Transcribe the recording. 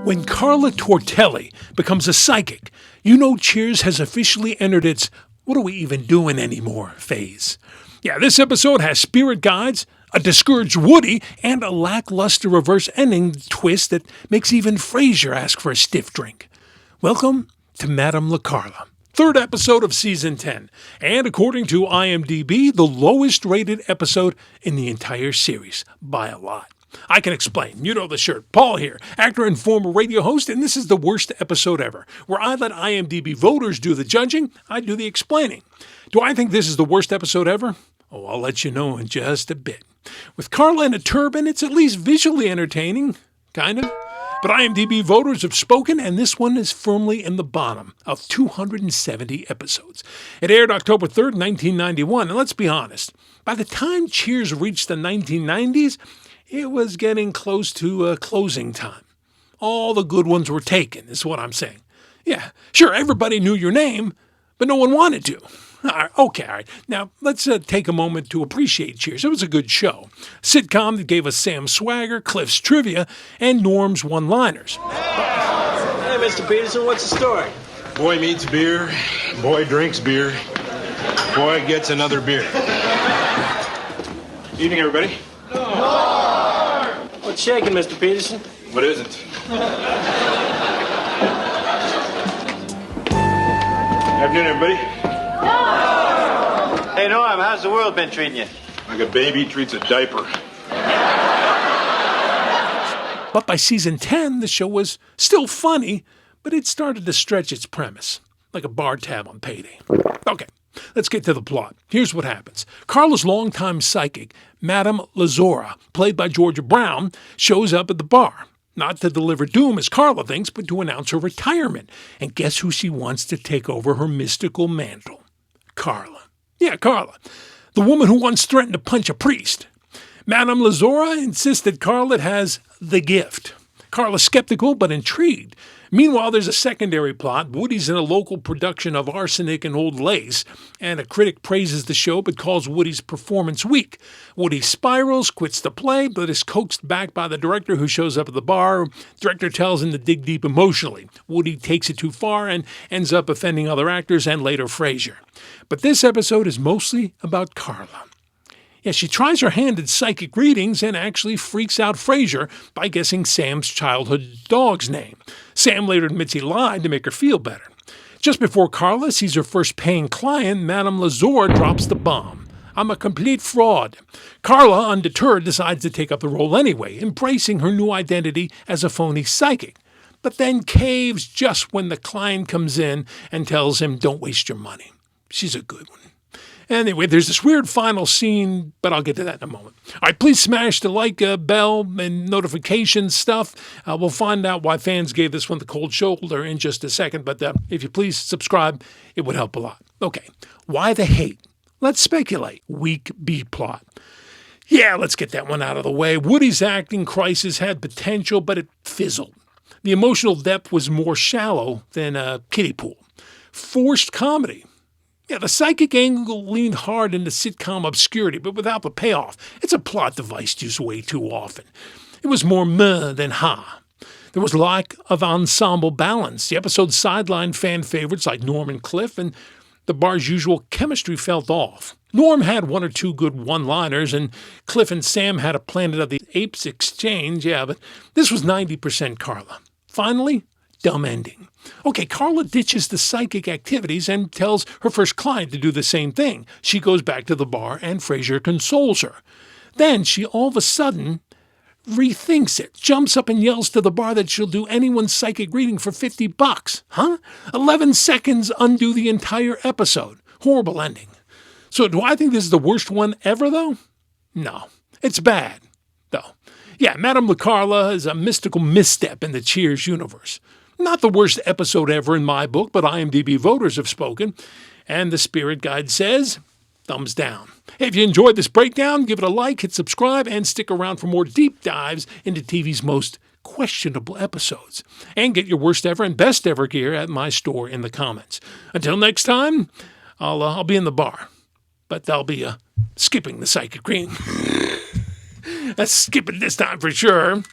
When Carla Tortelli becomes a psychic, you know Cheers has officially entered its "what are we even doing anymore" phase. Yeah, this episode has spirit guides, a discouraged Woody, and a lackluster reverse ending twist that makes even Frasier ask for a stiff drink. Welcome to Madame La Carla, third episode of Season 10, and according to IMDb, the lowest rated episode in the entire series, by a lot. I can explain. You know the shirt. Paul here, actor and former radio host, and this is the worst episode ever, where I let IMDb voters do the judging, I do the explaining. Do I think this is the worst episode ever? Oh, I'll let you know in just a bit. With Carla in a turban, it's at least visually entertaining. Kind of. But IMDb voters have spoken, and this one is firmly in the bottom of 270 episodes. It aired October 3rd, 1991, and let's be honest, by the time Cheers reached the 1990s, it was getting close to closing time. All the good ones were taken, is what I'm saying. Yeah, sure, everybody knew your name, but no one wanted to. All right. Now, let's take a moment to appreciate Cheers. It was a good show. Sitcom that gave us Sam's swagger, Cliff's trivia, and Norm's one-liners. Hey, Mr. Peterson, what's the story? Boy meets beer, boy drinks beer, boy gets another beer. Evening, everybody. What's shaking, Mr. Peterson? What isn't? Afternoon, everybody. Hey, Norm, how's the world been treating you? Like a baby treats a diaper. But by season 10, the show was still funny, but it started to stretch its premise, like a bar tab on payday. Okay, let's get to the plot. Here's what happens. Carla's longtime psychic, Madame Lazora, played by Georgia Brown, shows up at the bar. Not to deliver doom, as Carla thinks, but to announce her retirement. And guess who she wants to take over her mystical mantle? Carla. Yeah, Carla. The woman who once threatened to punch a priest. Madame Lazora insists that Carla has the gift. Carla's skeptical but intrigued. Meanwhile, there's a secondary plot. Woody's in a local production of Arsenic and Old Lace, and a critic praises the show but calls Woody's performance weak. Woody spirals, quits the play, but is coaxed back by the director who shows up at the bar. Director tells him to dig deep emotionally. Woody takes it too far and ends up offending other actors and later Frasier. But this episode is mostly about Carla. Yeah, she tries her hand at psychic readings and actually freaks out Frasier by guessing Sam's childhood dog's name. Sam later admits he lied to make her feel better. Just before Carla sees her first paying client, Madame Lazora drops the bomb. "I'm a complete fraud." Carla, undeterred, decides to take up the role anyway, embracing her new identity as a phony psychic, but then caves just when the client comes in and tells him, "Don't waste your money." She's a good one. Anyway, there's this weird final scene, but I'll get to that in a moment. All right, please smash the like bell and notification stuff. We'll find out why fans gave this one the cold shoulder in just a second, but if you please subscribe, it would help a lot. Okay, why the hate? Let's speculate. Weak B-plot. Yeah, let's get that one out of the way. Woody's acting crisis had potential, but it fizzled. The emotional depth was more shallow than a kiddie pool. Forced comedy. Yeah, the psychic angle leaned hard into sitcom obscurity, but without the payoff. It's a plot device used way too often. It was more meh than ha. There was lack of ensemble balance. The episode sidelined fan favorites like Norm and Cliff, and the bar's usual chemistry felt off. Norm had one or two good one-liners, and Cliff and Sam had a Planet of the Apes exchange, yeah, but this was 90% Carla. Finally, dumb ending. Okay, Carla ditches the psychic activities and tells her first client to do the same thing. She goes back to the bar and Frasier consoles her. Then she all of a sudden rethinks it, jumps up and yells to the bar that she'll do anyone's psychic reading for $50. Huh? 11 seconds undo the entire episode. Horrible ending. So do I think this is the worst one ever, though? No. It's bad, though. Yeah, Madame La Carla is a mystical misstep in the Cheers universe. Not the worst episode ever in my book, but IMDb voters have spoken, and the Spirit Guide says, thumbs down. Hey, if you enjoyed this breakdown, give it a like, hit subscribe, and stick around for more deep dives into TV's most questionable episodes. And get your worst ever and best ever gear at my store in the comments. Until next time, I'll be in the bar, but I'll be skipping the psychic reading. That's skipping this time for sure.